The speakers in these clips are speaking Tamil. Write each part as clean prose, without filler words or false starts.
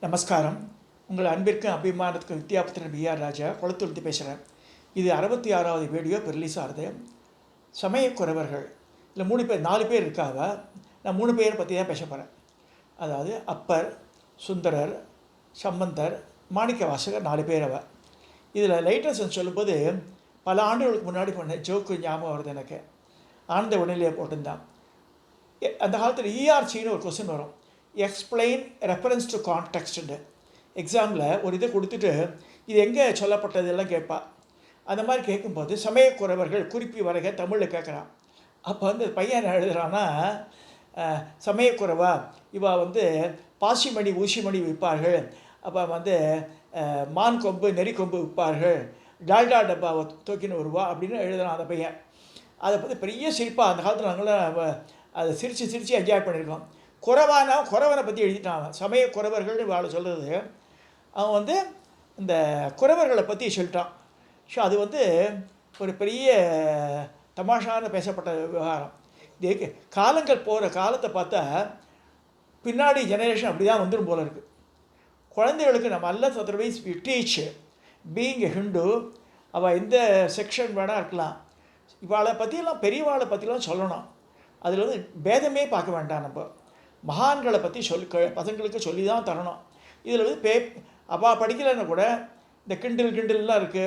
நமஸ்காரம். உங்கள் அன்பிற்கும் அபிமானத்துக்கும் வித்யாபுத்திரன் பிஆர் ராஜா குளத்துருத்தி பேசுகிறேன். இது 66வது வீடியோ இப்போ ரிலீஸ் ஆகுது. சமயக்குறவர்கள் இல்லை 3 பேர் 4 பேர் இருக்காவ. நான் 3 பேரை பற்றி தான் பேச போகிறேன். அதாவது அப்பர், சுந்தரர், சம்பந்தர், மாணிக்க வாசகர் 4 பேர் அவ. இதில் லைட்டர்ஸ் சொல்லும்போது பல ஆண்டுகளுக்கு முன்னாடி பண்ண ஜோக்கு ஞாபகம் வருது எனக்கு. ஆனந்த உடனே போட்டிருந்தான். அந்த காலத்தில் இஆர்சின்னு ஒரு கொஸ்டின் வரும். எக்ஸ்பிளைன் ரெஃபரன்ஸ் டு கான்டெக்ஸ்ட்டு எக்ஸாமில் ஒரு இதை கொடுத்துட்டு இது எங்கே சொல்லப்பட்டதெல்லாம் கேட்பா. அந்த மாதிரி கேட்கும்போது சமயக்குறவர்கள் குறிப்பி வரைக தமிழில் கேட்குறான். அப்போ பையன் எழுதுகிறான்னா, சமயக்குறவா இவள் பாசிமணி ஊசிமணி விற்பார்கள், அப்போ மான் கொம்பு நெறி கொம்பு விற்பார்கள், டால்டா டப்பாவை தூக்கின்னு வருவா அப்படின்னு எழுதுகிறான் அந்த பையன். அதை பற்றி பெரிய சிரிப்பாக அந்த காலத்தில் நாங்களாம் அதை சிரித்து என்ஜாய் பண்ணியிருக்கோம். குறவனை பற்றி எழுதிட்டான் அவன். சமய குறவர்கள்னு வாழ சொல்கிறது. அவன் இந்த குறவர்களை பற்றி சொல்லிட்டான். ஸோ அது ஒரு பெரிய தமாஷான பேசப்பட்ட விவகாரம். இது காலங்கள் போகிற காலத்தை பார்த்தா பின்னாடி ஜெனரேஷன் அப்படி தான் வந்துடும் போல இருக்குது. குழந்தைகளுக்கு நம்ம அல்ல otherwise we teach being a Hindu. அவள் எந்த செக்ஷன் வேணால் இருக்கலாம். இவாளை பற்றியெல்லாம் பெரியவாளை பற்றிலாம் சொல்லணும். அதில் பேதமே பார்க்க வேண்டாம். நம்ம மகான்களை பற்றி பசங்களுக்கு சொல்லி தான் தரணும். இதில் அவள் படிக்கலைன்னு கூட இந்த கிண்டல்லாம் இருக்குது.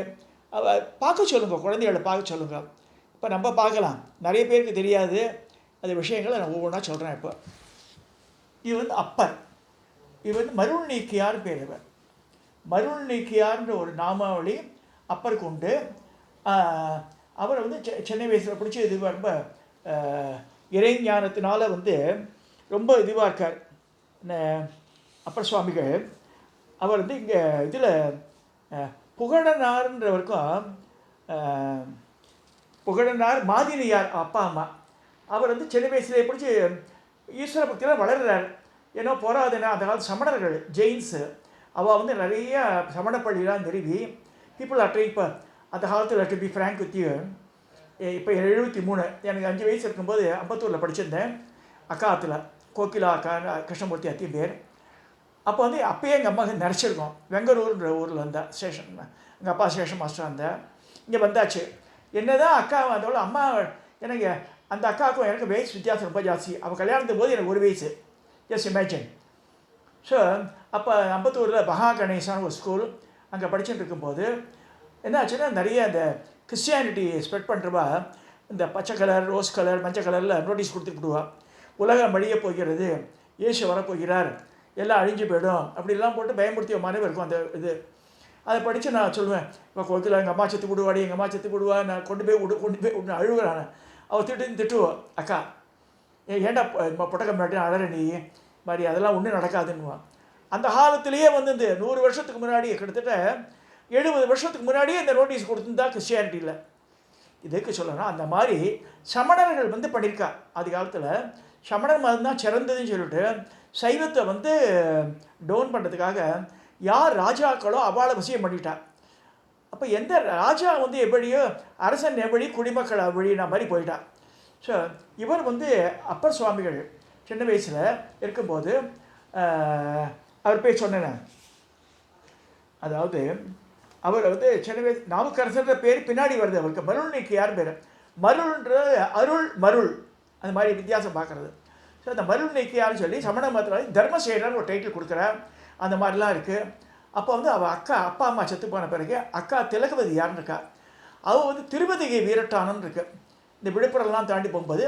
அவள் பார்க்க சொல்லுங்கள், குழந்தைகளை பார்க்க சொல்லுங்கள். இப்போ நம்ம பார்க்கலாம், நிறைய பேருக்கு தெரியாது அது விஷயங்களை நான் ஒவ்வொன்றா சொல்கிறேன். இப்போ இது அப்பர். இது மருள் நீக்கியார் பேர். இவர் மருள் நீக்கியார்ன்ற ஒரு நாமாவளி அப்பருக்கு உண்டு. அவர் சென்னை வயசில் பிடிச்சி இது ரொம்ப இறைஞானத்தினால ரொம்ப இதுவாக இருக்கார் அப்பர் சுவாமிகள். அவர் இங்கே இதில் புகழனார்ன்றவருக்கும் புகழனார் மாதிரியார் அப்பா அம்மா. அவர் சின்ன வயசுலேயே பிடிச்சி ஈஸ்வர பக்தியில் வளர்கிறார். ஏன்னா போராதுன்னா அந்த காலத்து சமணர்கள் ஜெயின்ஸு அவள் நிறைய சமணப்பள்ளிலாம் நிறுவி பீப்புள் ஆர் ட்ரை. இப்போ அந்த காலத்தில் to be frank with you, இப்போ 73 எனக்கு 5 வயசு இருக்கும்போது அம்பத்தூரில் படிச்சிருந்தேன். அக்காத்தில் கோகிலா அக்கா, கிருஷ்ணமூர்த்தி அத்தியம் பேர். அப்போ அப்பயே எங்கள் அம்மா நினச்சிருக்கோம். வெங்கலூர்ன்ற ஊரில் வந்தேன் ஸ்டேஷன். எங்கள் அப்பா ஸ்டேஷன் மாஸ்டர் வந்தேன். இங்கே வந்தாச்சு. என்ன தான் அக்கா வந்தவளோ அம்மா எனக்கு அந்த அக்காவுக்கும் எனக்கு வயசு வித்தியாசம் ரொம்ப ஜாஸ்தி. அவள் கல்யாணத்துக்கு போது எனக்கு 1 வயசு. Just imagine. ஸோ அப்போ அம்பத்தூரில் மகா கணேசான ஒரு ஸ்கூல் அங்கே படிச்சுட்டு இருக்கும்போது என்ன ஆச்சுன்னா, நிறைய இந்த கிறிஸ்டியானிட்டி ஸ்ப்ரெட் பண்ணுறவா இந்த பச்சை கலர், ரோஸ் கலர், மஞ்சள் கலரில் நோட்டீஸ் கொடுத்துக்கிடுவா. உலகம் அழிய போகிறது, இயேசு வரப்போகிறார், எல்லாம் அழிஞ்சு போயிடும் அப்படிலாம் போட்டு பயமுறுத்திய மாதிரி இருக்கும் அந்த இது. அதை படித்து நான் சொல்லுவேன், இப்போ கோகிலா எங்கள் அம்மா செத்து விடுவாடி, எங்கள் அம்மா செத்து விடுவா, நான் கொண்டு போய் விடு அழுகுறான். அவள் திட்டுவோம், அக்கா ஏன்டா புட்டக்கம் மாட்டேன் அழற நீ மாதிரி, அதெல்லாம் ஒன்றும் நடக்காதுன்னுவான். அந்த காலத்திலேயே இந்த 100 வருஷத்துக்கு முன்னாடி, கிட்டத்தட்ட 70 வருஷத்துக்கு முன்னாடியே இந்த நோட்டீஸ் கொடுத்துருந்தா கிறிஸ்டியானிட்டியில். இதுக்கு சொல்லணும், அந்த மாதிரி சமணர்கள் பண்ணியிருக்கா. ஆதி காலத்தில் சமணர் மதம் தான் சிறந்ததுன்னு சொல்லிட்டு சைவத்தை டவுன் பண்ணுறதுக்காக யார் ராஜாக்களோ அவளை வசியம் பண்ணிட்டா. அப்போ எந்த ராஜா எப்படியோ அரசன் எப்படி குடிமக்கள் அப்படின்னா மாதிரி போயிட்டா. ஸோ இவர் அப்பர் சுவாமிகள் சின்ன வயசில் இருக்கும்போது அவர் போய் சொன்னேன். அதாவது அவர் சின்ன வயசு நாவுக்கரசன்ற பேர் பின்னாடி வருது. அவருக்கு மருள் நீக்கி யார் பேர்? மருள்ன்ற அருள் மருள் அந்த மாதிரி வித்தியாசம் பார்க்குறது. ஸோ அந்த மருள் நீக்கியார்னு சொல்லி சமண மதத்தில் தர்மசேனர்னு ஒரு டைட்டில் கொடுக்குறார். அந்த மாதிரிலாம் இருக்குது. அப்போ அவள் அக்கா அப்பா அம்மா செத்து போன பிறகு அக்கா திலகவதி யாருன்னு இருக்கா. அவள் திருவதிகை வீரட்டானன்னு இருக்குது. இந்த விழுப்புரம்லாம் தாண்டி போகும்போது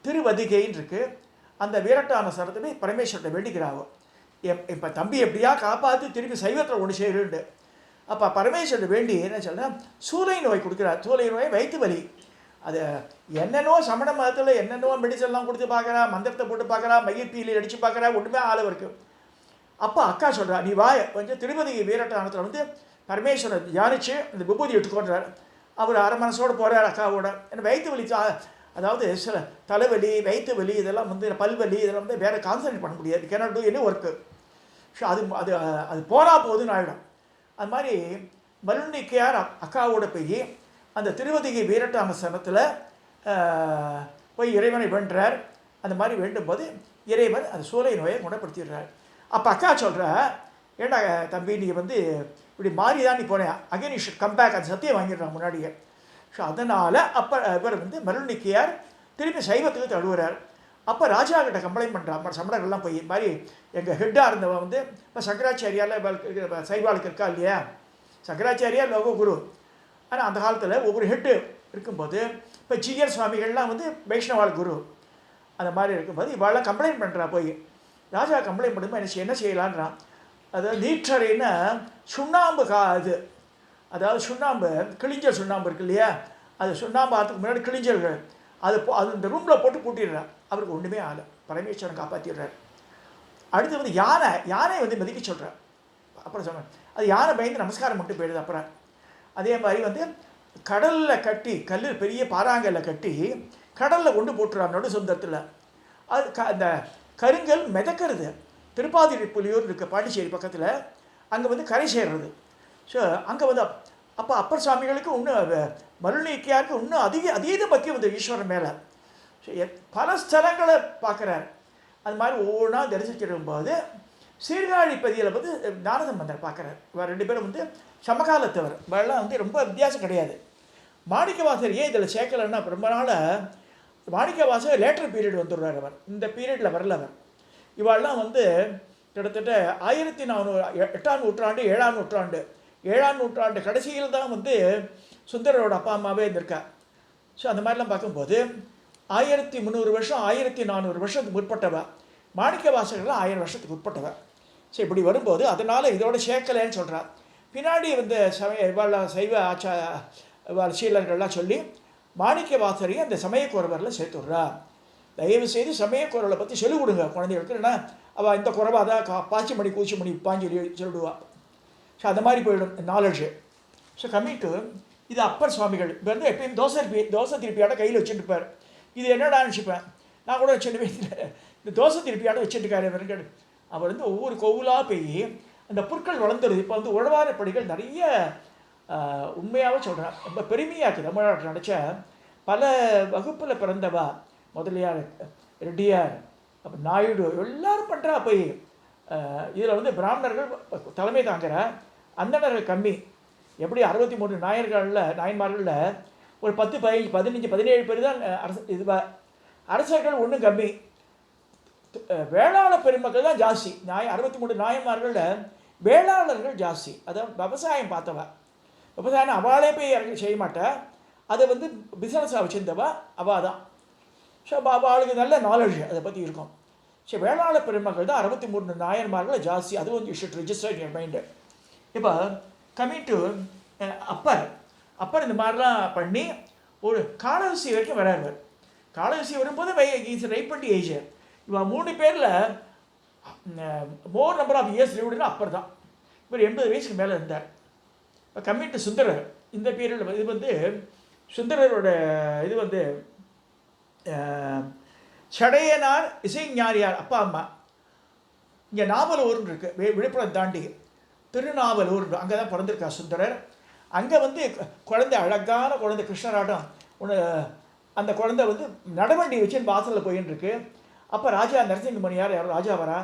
திருவதிகைன்னு இருக்குது. அந்த வீரட்டான சரத்தை பரமேஸ்வரத்தை வேண்டிக்கிறாவோ, இப்போ தம்பி எப்படியா காப்பாற்றி திருப்பி சைவத்தில் ஒன்று செய்யுண்டு. அப்போ பரமேஸ்வரத்தை வேண்டி என்ன சொன்னால் சூளை நோய் கொடுக்குறார். சூளை நோய் வயிற்று வலி. அது என்னென்னோ சமண மதத்தில் என்னென்னோ மெடிசன்லாம் கொடுத்து பார்க்குறா, மந்திரத்தை போட்டு பார்க்குறா, மயிர்பீலி அடித்து பார்க்குறா, ஒன்றுமே ஆளவு இருக்குது. அப்போ அக்கா சொல்கிறா, நீ வாய திருப்பதி வீரட்டானத்தில் பரமேஸ்வரன் தியானித்து இந்த விபூதி எடுத்துக்கொண்டார். அவர் அரை மனசோடு போகிறார் அக்காவோட. ஏன்னா வயிற்று வலி, அதாவது சில தலைவலி, வயிற்று வலி, இதெல்லாம் பல்வலி, இதெல்லாம் வேறு கான்சன்ட்ரேட் பண்ண முடியாது. Cannot do any work. So அது போனால் போதுன்னு ஆகிடும். அது மாதிரி மருள்நீக்கியார் அக்காவோட போய் அந்த திருவதிகை வீரட்டான சனத்தில் போய் இறைவனை வேண்டுறார். அந்த மாதிரி வேண்டும்போது இறைவன் அந்த சூளை நோயை குணப்படுத்திடுறார். அப்போ அக்கா சொல்கிற, ஏண்டா தம்பி நீ வந்து இப்படி மாறி தான் நீ போனேன், again you should come back, அந்த சத்தியம் வாங்கிடுறான் முன்னாடியே. ஸோ அதனால் அப்போ இவர் வந்து மருள்நிக்கியார் திருப்பி சைவத்துக்கு தழுவுறார். அப்போ ராஜா கிட்ட கம்ப்ளைண்ட் பண்ணுறான் சமணர்கள்லாம் போய், இது மாதிரி எங்கள் ஹெட்டாக இருந்தவன் வந்து இப்போ சங்கராச்சாரியால் சைவாளுக்கு இருக்கா இல்லையா, சங்கராச்சாரியார் லோக குரு. ஆனால் அந்த காலத்தில் ஒவ்வொரு ஹெட்டு இருக்கும்போது இப்போ ஜிஆர் சுவாமிகள்லாம் வந்து வைஷ்ணவால் குரு. அந்த மாதிரி இருக்கும்போது இவாளெலாம் கம்ப்ளைண்ட் பண்ணுறா போய். ராஜா கம்ப்ளைண்ட் பண்ணும்போது என்ன செய்யலான்றான். அதாவது நீற்றறைன்னா சுண்ணாம்பு இது, அதாவது சுண்ணாம்பு கிழிஞ்சல் சுண்ணாம்பு இருக்கு இல்லையா, அது சுண்ணாம்பு ஆற்றுக்கு முன்னாடி கிழிஞ்சல்கள் அது இந்த ரூமில் போட்டு பூட்டிடுறார். அவருக்கு ஒன்றுமே ஆகலை, பரமேஸ்வரன் காப்பாற்றிடுறார். அடுத்து வந்து யானை வந்து மதிக்க சொல்கிறார். அப்புறம் சொன்னேன் அது யானை பயந்து நமஸ்காரம் மட்டும் போயிடுது. அப்புறம் அதே மாதிரி வந்து கடலில் கட்டி பெரிய பாறாங்கல்ல கட்டி கடலில் கொண்டு போட்டுறார் நடு சொந்தத்தில். அது அந்த கருங்கல் மிதக்கிறது. திருப்பாதிரி புலியூர் இருக்குது பாண்டிச்சேரி பக்கத்தில், அங்கே வந்து கரை சேர்றது. ஸோ அங்கே வந்து அப்போ அப்பர் சுவாமிகளுக்கு இன்னும் மருள்நீக்கியாருக்கு இன்னும் அதீத பக்தி வந்து ஈஸ்வரன் மேலே. ஸோ பல ஸ்தலங்களை பார்க்குறார். அது மாதிரி ஒவ்வொன்றா தரிசிச்சிருக்கும்போது சீர்காழி பதியில் வந்து ஞானசம்பந்தர் பார்க்குறார். இவர் 2 பேரும் வந்து சமகாலத்தவர், இவரெல்லாம் வந்து ரொம்ப வித்தியாசம் கிடையாது. மாணிக்கவாசர் ஏன் இதில் சேர்க்கலைன்னா, ரொம்ப நாளாக மாணிக்கவாசர் லேட்டர் பீரியட் வந்துடுறார். அவர் இந்த பீரியடில் வரல. அவர் இவாளெலாம் வந்து கிட்டத்தட்ட 1400 8ஆம் நூற்றாண்டு 7ஆம் நூற்றாண்டு கடைசியில் தான் வந்து சுந்தரரோட அப்பா அம்மாவே இருந்திருக்கா. ஸோ அந்த மாதிரிலாம் பார்க்கும்போது 1300 வருஷம் 1400 வருஷத்துக்கு முற்பட்டவ. மாணிக்க வாசகர்கள் 1000 வருஷத்துக்கு உட்பட்டவ. ஸோ இப்படி வரும்போது அதனால் இதோட சேர்க்கலைன்னு சொல்கிறார். பின்னாடி வந்து சைவ சீலர்கள்லாம் சொல்லி மாணிக்க வாசரையும் அந்த சமயக்குறவரில் சேர்த்துடுறா. தயவு செய்து சமயக்குறவரை பற்றி சொல்லிக் கொடுங்க குழந்தைகளுக்கு. இல்லைன்னா அவள் இந்த குறவாக தான் பாச்சிமணி கூச்சிமணி பாஞ்சு சொல்லிடுவாள். ஸோ அந்த மாதிரி போயிடும் நாலேஜு. ஸோ கம்மிங் டு இது அப்பர் சுவாமிகள் வந்து எப்பயும் தோசை திருப்பியாட்ட கையில் வச்சுட்டுருப்பார். இது என்னடா நினச்சிப்பேன் நான் கூட சின்ன வயசில், இந்த தோசை திருப்பியாட்ட வச்சுட்டுருக்காரு வெறுங்கடு. அவர் வந்து ஒவ்வொரு கோவிலாக போய் அந்த புற்கள் வளர்ந்துருது. இப்போ வந்து உழவார படிகள் நிறைய உண்மையாகவே சொல்கிறேன், ரொம்ப பெருமையாக இருக்குது. தமிழ்நாட்டில் நினச்ச பல வகுப்பில் பிறந்தவா, முதலியார், ரெட்டியார், அப்போ நாயுடு எல்லோரும் பண்ணுறா போய். இதில் வந்து பிராமணர்கள் தலைமை தாங்குற, அந்தணர்கள் கம்மி. எப்படி 63 நாயன்மார்களில் ஒரு 10, 15, 17 பேர் தான் அரசர்கள் ஒன்றும் கம்மி. வேளாளர் பெருமக்கள் தான் ஜாஸ்தி. 63 நாயன்மார்களில் வேளாளர்கள் ஜாஸ்தி. அதான் விவசாயம் பார்த்தவா. விவசாயம் அவளே போய் இறங்கி செய்ய மாட்டா, அதை வந்து பிஸ்னஸாக வச்சுருந்தவா அவள் தான். ஸோ அவளுக்கு நல்ல நாலேஜ் அதை பற்றி இருக்கும். ஸோ வேளாளர் பெருமக்கள் தான் 63 நாயன்மார்கள் ஜாஸ்தி. அது வந்து you should register in your mind. இப்போ கம்மிங் டு அப்பர் இந்த மாதிரிலாம் பண்ணி ஒரு காலவசி வரைக்கும் வராரு. காலவசி வரும்போது இஸ் ரைப் பண்ணி ஏஜ். இவன் 3 பேரில் மோர் நம்பர் ஆஃப் இயர்ஸ் லிவ்டுன்னா அப்பர் தான். இவர் 80 வயசுக்கு மேலே இருந்தார். இப்போ கம்மிங் டு சுந்தரர் இந்த பீரியடில் இது வந்து சுந்தரரோட இது வந்து சடையனார் இசைஞானியார் அப்பா அம்மா. இங்கே நாவலூர்னு இருக்குது, விழுப்புரம் தாண்டி திருநாவலூர், அங்கே தான் பிறந்திருக்கா சுந்தரர். அங்கே வந்து குழந்தை, அழகான குழந்தை, கிருஷ்ணராட்டம் ஒன்று. அந்த குழந்தை வந்து நடவண்டி வச்சு வாசலில் போயின்னு இருக்கு. அப்போ ராஜா நரசிங்கமணியார் யாரும் ராஜா வரா,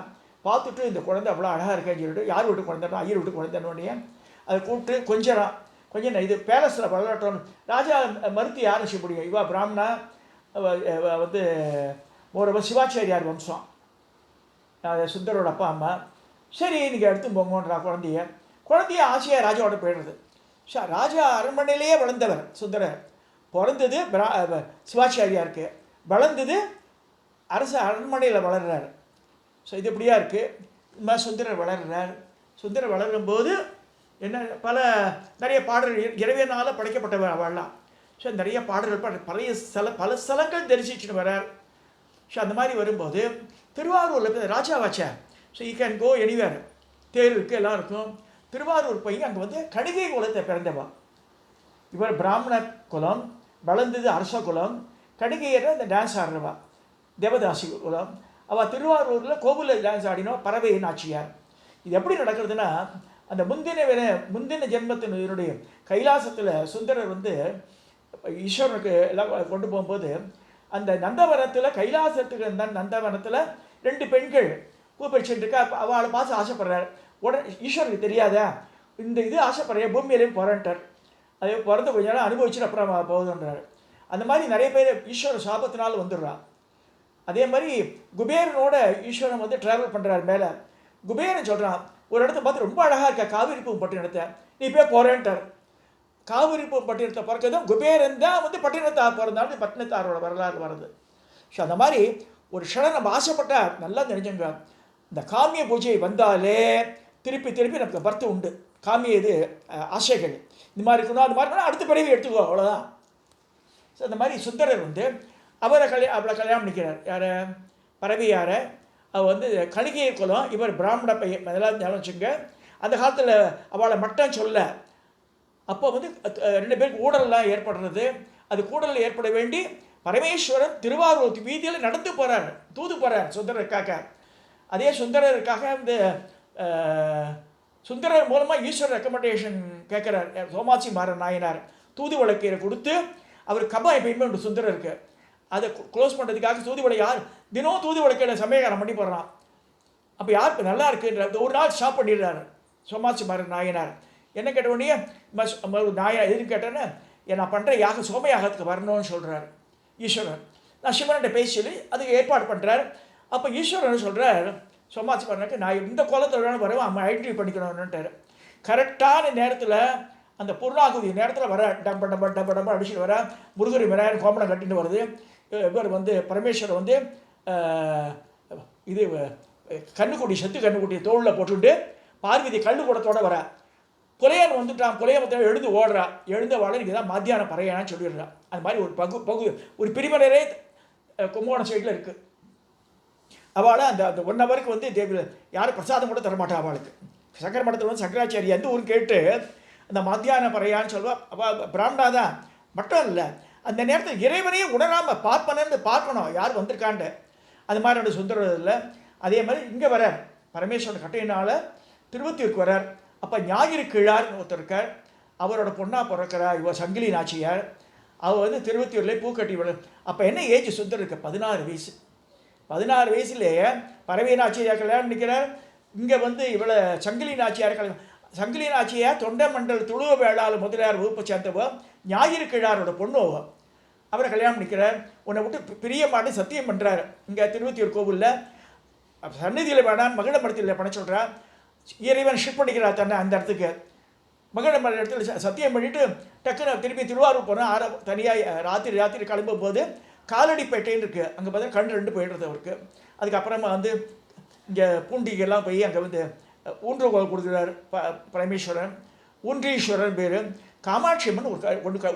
பார்த்துட்டு இந்த குழந்தை அவ்வளோ அழகாக இருக்கேன்னு சொல்லிட்டு, யார் விட்டு குழந்தைனோ ஐயர் விட்டு குழந்தைனோடனே அதை கூப்பிட்டு கொஞ்சம் இது பேலஸில் பரவாட்டம். ராஜா மறுத்து யாரும் செய்ய முடியும், இவா பிராமணா வந்து ஒரு சிவாச்சாரியார் வம்சம், சுந்தரோட அப்பா அம்மா. சரி நீங்கள் எடுத்து போங்கன்றா குழந்தைய ஆசையாக ராஜாவோட போயிடுறது. ராஜா அரண்மனையிலேயே வளர்ந்தவர் சுந்தரர். பிறந்தது சிவாச்சாரியாருக்கு, வளர்ந்தது அரசு அரண்மனையில் வளர்கிறார். ஸோ இது இப்படியா இருக்குது. சுந்தரர் வளர்கிறார். சுந்தரர் வளரும்போது என்ன நிறைய பாடல்கள் இறைவனால் படைக்கப்பட்டவர் அவள்லாம். ஸோ நிறைய பாடல்கள் பல ஸ்தலங்கள் தரிசிச்சுட்டு வரார். ஸோ அந்த மாதிரி வரும்போது திருவாரூரில் ராஜாவாச்சா, so you can go anywhere, தேர் இருக்குது எல்லாம் இருக்கும். திருவாரூர் போய் அங்கே வந்து கணிகை குலத்தை பிறந்தவா. இவர் பிராமண குலம், வளர்ந்தது அரச குலம். கணிகையர் இந்த டான்ஸ் ஆடுறவா தேவதாசி குலம். அவள் திருவாரூரில் கோவிலில் டான்ஸ் ஆடினோம், பறவை நாச்சியார். இது எப்படி நடக்கிறதுனா, அந்த முந்தின ஜென்மத்தினுடைய கைலாசத்தில் சுந்தரர் வந்து ஈஸ்வரனுக்கு எல்லாம் கொண்டு போகும்போது அந்த நந்தவனத்தில் கைலாசத்துக்கு நந்தவனத்தில் 2 பெண்கள் பூ பறிச்சுட்டு இருக்கா. அவளை பார்த்து ஆசைப்படுறார். உடனே ஈஸ்வரனுக்கு தெரியாதா இந்த இது ஆசைப்படுறேன் பூமியிலேயும் பிறன்ட்டார். அதே பிறந்த கொஞ்ச நாள் அனுபவிச்சுட்டு அப்புறம் போகுதுன்றார். அந்த மாதிரி நிறைய பேர் ஈஸ்வர சாபத்தினால் வந்துடுறான். அதே மாதிரி குபேரனோட ஈஸ்வரன் வந்து ட்ராவல் பண்ணுறாரு மேலே. குபேரன் சொல்கிறான், ஒரு இடத்த பார்த்து ரொம்ப அழகாக இருக்கா காவிரிப்பூம் பட்டினத்தை, நீ போய் போகிறேன்ட்டார். காவிரிப்பூம் பட்டினத்தை பிறக்கதும் குபேரன் தான் வந்து பட்டினத்தார் பிறந்தாலும் பட்டினத்தாரோட வரலாறு வருது. ஸோ அந்த மாதிரி ஒரு க்ஷணம் நம்ம ஆசைப்பட்டால் நல்லா தெரிஞ்சுங்க, இந்த காமிய பூஜை வந்தாலே திருப்பி திருப்பி நமக்கு பர்த்து உண்டு. காமிய இது ஆசைகள் இந்த மாதிரி இருக்கணும், அது மாதிரி அடுத்த பிறவி எடுத்துக்கோ, அவ்வளோதான். ஸோ அந்த மாதிரி சுந்தரர் வந்து அவளை கல்யாணம் பண்ணிக்கிறார். யாரை? பரவியாரை. அவள் வந்து கணிகையை குலம், இவர் பிராமண பையன். அதெல்லாம் ஞாபகிச்சுங்க. அந்த காலத்தில் அவளை மட்டும் சொல்ல, அப்போ வந்து 2 பேருக்கு ஊடல்லாம் ஏற்படுறது. அது கூடலில் ஏற்பட வேண்டி பரமேஸ்வரன் திருவாரூர் வீதியில் நடந்து போகிறார், தூது போகிறார் சுந்தரருக்காக. அதே சுந்தரருக்காக இந்த சுந்தரர் மூலமாக ஈஸ்வரர் ரெக்கமெண்டேஷன் கேட்குறார். சோமாசி மாறன் நாயனார் தூது வழக்கீரை கொடுத்து அவர் கபம் எப்பயுமே உண்டு சுந்தரருக்கு. அதை க்ளோஸ் பண்ணுறதுக்காக தூது வழக்கு யார் தினம் தூது வழக்கையில் சமயகாரம் பண்ணி போடுறான். அப்போ யாருக்கு நல்லா இருக்குன்ற ஒரு நாள் ஸ்டாப் பண்ணிடுறாரு சோமாசி மாறன் நாயனார். என்ன கேட்ட உடனே நாயனார் எதுன்னு கேட்டேன்னு, நான் பண்ணுற சோமயாகத்துக்கு வரணும்னு சொல்கிறார் ஈஸ்வரன். நான் சிவன்கிட்ட பேசி சொல்லி அதுக்கு ஏற்பாடு பண்ணுறார். அப்போ ஈஸ்வரன் சொல்கிறார் சோமாசி மாறனுக்கு, நான் இந்த கோலத்தில் வேணும் வரவும் அம்மா ஐடென்டிஃபை பண்ணிக்கணும்னுட்டார். கரெக்டான நேரத்தில் அந்த பூர்ணாகுதி நேரத்தில் வர டம்ப டம்ப டம்ப டம்ப அடிச்சுட்டு வர முருகரி விநாயகர் கோமணம் கட்டிட்டு வருது. இவர் வந்து பரமேஸ்வரர் வந்து இது கண்ணுக்குட்டி செத்து கண்ணுக்குட்டியை தோளில் போட்டுட்டு பார்வதி கல்லு கூடத்தோடு வர. புலையன் வந்துட்டான், புலையன் எழுந்து ஓடுறா. எழுந்த வாழ இங்கே தான் மத்தியான பறையானான்னு சொல்லிடுறான். அது மாதிரி ஒரு ஒரு பிரிவினரே கும்பகோணம் சைடில் இருக்குது. அவளை அந்த 1 ஹவருக்கு வந்து யாரும் பிரசாதம் கூட தரமாட்டா அவளுக்கு. சங்கர மடத்தில் வந்து சங்கராச்சாரி எந்த ஊரும் கேட்டு அந்த மத்தியான பறையான்னு சொல்லுவாள். அவள் பிராமணா தான் மட்டும் இல்லை, அந்த நேரத்தில் இறைவனையே உணராமல் பார்க்கணும் யார் வந்திருக்காண்டு. அது மாதிரி சுந்தரம் இல்லை. அதே மாதிரி இங்கே வரார் பரமேஸ்வரன் கட்டையினால் திருவத்தியூருக்கு வரார். அப்போ ஞாயிறு கிழார்னு ஒருத்தர் இருக்கார், அவரோட பொண்ணாக பிறக்கிறார் இவ சங்கிலி நாச்சியார். அவள் வந்து திருவத்தியூர்லேயே பூக்கட்டி விட. அப்போ என்ன ஏஜ் சுந்தருக்கு? 16 வயசு. 16 வயசுலேயே பரவே நாச்சியார் கல்யாணம் நிற்கிறார். இங்கே வந்து இவளை சங்கிலி நாச்சியார் கல்யாணம். சங்கிலி நாச்சியார் தொண்டை மண்டல் துளுவ வேளாளர் முதலியார் வகுப்பை சேர்ந்தவோ ஞாயிறு கிழாரோட பொண்ணுவோ. அவரை கல்யாணம் பண்ணிக்கிறார். உன்னை விட்டு பிரிய மாட்டேன் சத்தியம் பண்ணுறாரு. இங்கே திருவத்தியூர் கோவிலில் சந்நிதியில் வேணான்னு மகிழமரத்தில் பண்ண சொல்கிறார். இறைவன் ஷிஃப்ட் பண்ணிக்கிறார் தன்னை அந்த இடத்துக்கு. மகிழமர இடத்துல சத்தியம் பண்ணிவிட்டு டக்குன்னு திருப்பி திருவாரூர் போனால் தனியாக ராத்திரி கிளம்பும் போது காலடிப்பேட்டைன்னு இருக்குது. அங்கே பார்த்தா கண் 2 போயிடுறது அவருக்கு. அதுக்கப்புறமா வந்து இங்கே பூண்டிகெல்லாம் போய் அங்கே வந்து ஊன்றுகோல் கொடுக்குறார் பரமேஸ்வரன். ஊன்றீஸ்வரன் பேர். காமாட்சி அம்மன்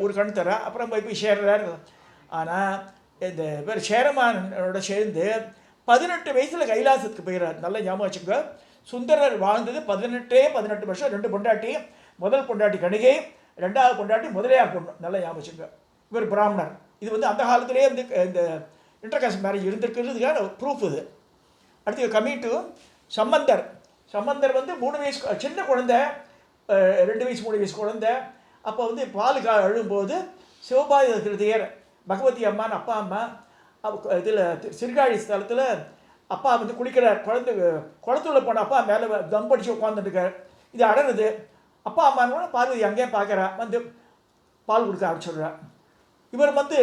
ஒரு கண் தர. அப்புறம் போய் சேர்றார். ஆனால் இந்த பேர் சேரமானோட சேர்ந்து 18 வயசில் கைலாசத்துக்கு போயிடுறார். நல்ல ஞாபகம் வச்சுக்கோ. சுந்தரர் வாழ்ந்தது 18 வருஷம். 2 பொண்டாட்டி. முதல் பொண்டாட்டி கணிகை, 2வது பொண்டாட்டி முதலையார் பொண்ணு. நல்ல ஞாபகம் வச்சுக்கோ. இவர் பிராமணர். இது வந்து அந்த காலத்திலே வந்து இந்த இன்டர்காஸ்ட் மேரேஜ் இருந்திருக்கிறதுக்கான ப்ரூஃப் இது. அடுத்து கம்மிங் டு சம்பந்தர். சம்பந்தர் வந்து 3 வயசு சின்ன குழந்தை, 2 வயசு 3 வயசு குழந்தை. அப்போ வந்து பாலுக்கா அழும்போது சிவபாதி ஹிருதயர் பகவதி அம்மான்னு அப்பா அம்மா இதில் சிறுகாழி ஸ்தலத்தில் அப்பா வந்து குளிக்கிறார். குளத்துல போன அப்பா மேலே தம் படித்து உட்காந்துட்டுருக்கார். இது அடருது. அப்பா அம்மா பார்வதி அங்கேயே பார்க்குறா. வந்து பால் கொடுக்க ஆரம்பிச்சுடுறா. இவர் வந்து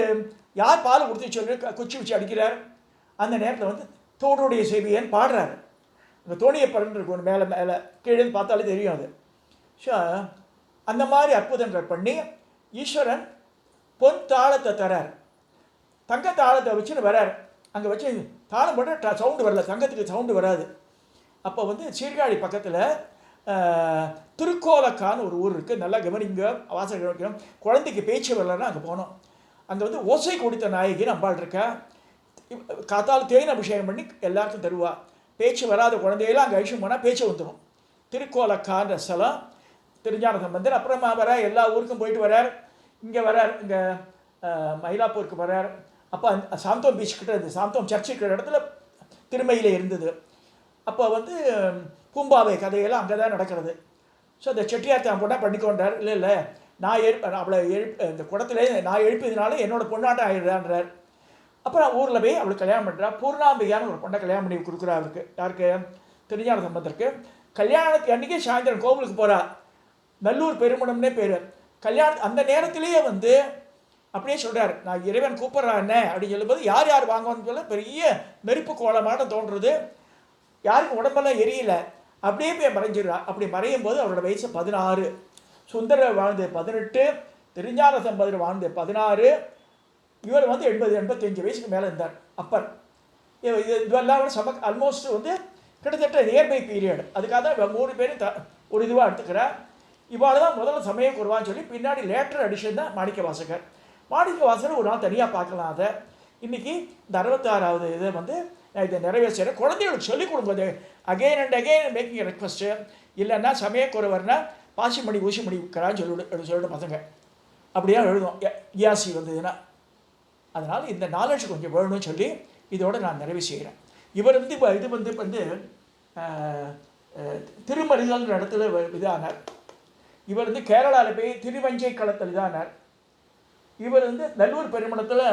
யார் பால் கொடுத்து சொல்லி குச்சி வச்சு அடிக்கிறார். அந்த நேரத்தில் வந்து தோடுடைய சேவியன்னு பாடுறாரு. அந்த தோணியை பறந்து இருக்கு ஒன்று மேலே கீழே பார்த்தாலே தெரியும் அது. ஸோ அந்த மாதிரி அற்புதங்கள் பண்ணி ஈஸ்வரன் பொன் தாளத்தை தரார். தங்க தாளத்தை வச்சுன்னு வரார். அங்கே வச்சு தாளம் போட்டால் சவுண்டு வரல, தங்கத்துக்கு சவுண்டு வராது. அப்போ வந்து சீர்காழி பக்கத்தில் திருக்கோலக்கான்னு ஒரு ஊர் இருக்குது. நல்லா கவனிங்க, வாசல் கவனிக்கணும். குழந்தைக்கு பேச்சு வரலன்னா அங்கே போனோம். அங்கே வந்து ஓசை கொடுத்த நாயகின்னு அம்பாள் இருக்கா. காத்தால் தேன் அபிஷேகம் பண்ணி எல்லாருக்கும் தருவா. பேச்சு வராத குழந்தையெல்லாம் அங்கே அழிச்சு போனால் பேச்சு வந்துடும். திருக்கோலக்கான்ற ஸ்தலம் திருஞான சம்பந்தர். அப்புறமா வர எல்லா ஊருக்கும் போயிட்டு வரார். இங்கே வரார், இங்கே மயிலாப்பூருக்கு வரார். அப்போ சாந்தோம் பீச் கிட்ட இருந்தது, சாந்தோம் சர்ச்சு இருக்கிற இடத்துல திருமயில இருந்தது. அப்போ வந்து பூம்பாவை கதையெல்லாம் அங்கே தான் நடக்கிறது. ஸோ அந்த செட்டியார் தான் பொண்ணாக பண்ணிக்கொண்டார். இல்லை நான் அவளை இந்த குடத்துல நான் எழுப்பியதுனால என்னோட பொண்ணாட்டம் ஆகிடுறான்றார். அப்புறம் ஊரில் போய் அவளுக்கு கல்யாணம் பண்ணுறா. பூர்ணாம்பிகான்னு ஒரு பொண்ணை கல்யாணம் பண்ணி கொடுக்குறா அவருக்கு. யாருக்கு? திருஞான சம்பந்தருக்கு. கல்யாணத்துக்கு அன்றைக்கி சாயந்தரம் கோவிலுக்கு போகிறா. நல்லூர் பெருமணம்னே பேர். கல்யாணம் அந்த நேரத்திலேயே வந்து அப்படியே சொல்கிறார், நான் இறைவன் கூப்பிட்றானே அப்படின்னு சொல்லும்போது யார் யார் வாங்குவான்னு சொல்ல பெரிய நெருப்பு கோலமான தோன்றுறது. யாருக்கும் உடம்பெல்லாம் எரியல, அப்படியே போய் மறைஞ்சிடுறா. அப்படி மறையும் போது அவரோட வயசு 16. சுந்தரர் வாழ்ந்து 18, திருஞான சம்பந்தர் வாழ்ந்து 16. இவர் வந்து 80-85 வயசுக்கு மேலே இருந்தார் அப்பர். இதெல்லாம் ஆல்மோஸ்ட் வந்து கிட்டத்தட்ட நியர்பை பீரியட். அதுக்காக தான் 3 பேரும் ஒரு இதுவாக எடுத்துக்கிறார். இவாள் தான் முதல்ல சமயக்குருவான்னு சொல்லி பின்னாடி லேட்டர் அடிஷன் தான் மாணிக்க வாசகர். மாணிக்க வாசகர் ஒரு நாள் தனியாக பார்க்கலாம். அதை இன்றைக்கி இந்த 66வது இதை வந்து நான் இதை நிறைவேற்றுறேன். குழந்தைகளுக்கு சொல்லிக் கொடுக்குறது again and again making request. இல்லைன்னா சமயக்குருவர்னா பாசிமணி ஊசிமணி விற்கிறான்னு சொல்லிட்டு பசங்க அப்படியே எழுதும் இயாசி வந்ததுன்னா. அதனால் இந்த நாலேஜ் கொஞ்சம் வேணும்னு சொல்லி இதோடு நான் நிறைவு செய்கிறேன். இவர் வந்து இது வந்து திருமருகல்ன்ற இடத்துல இதானார். இவர் வந்து கேரளாவில் போய் திருவஞ்சை களத்தில் இதானார். இவர் வந்து நல்லூர் பெருமணத்தில்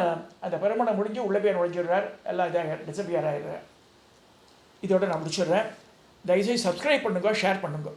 அந்த பெருமணம் முடிஞ்சு உள்ளே போய் நுழைஞ்சிடுறார். எல்லாம் இதாக டிசப்பியர் ஆகிடுறார். இதோட நான் முடிச்சிடுறேன். தயவுசெய்து சப்ஸ்கிரைப் பண்ணுங்க, ஷேர் பண்ணுங்க.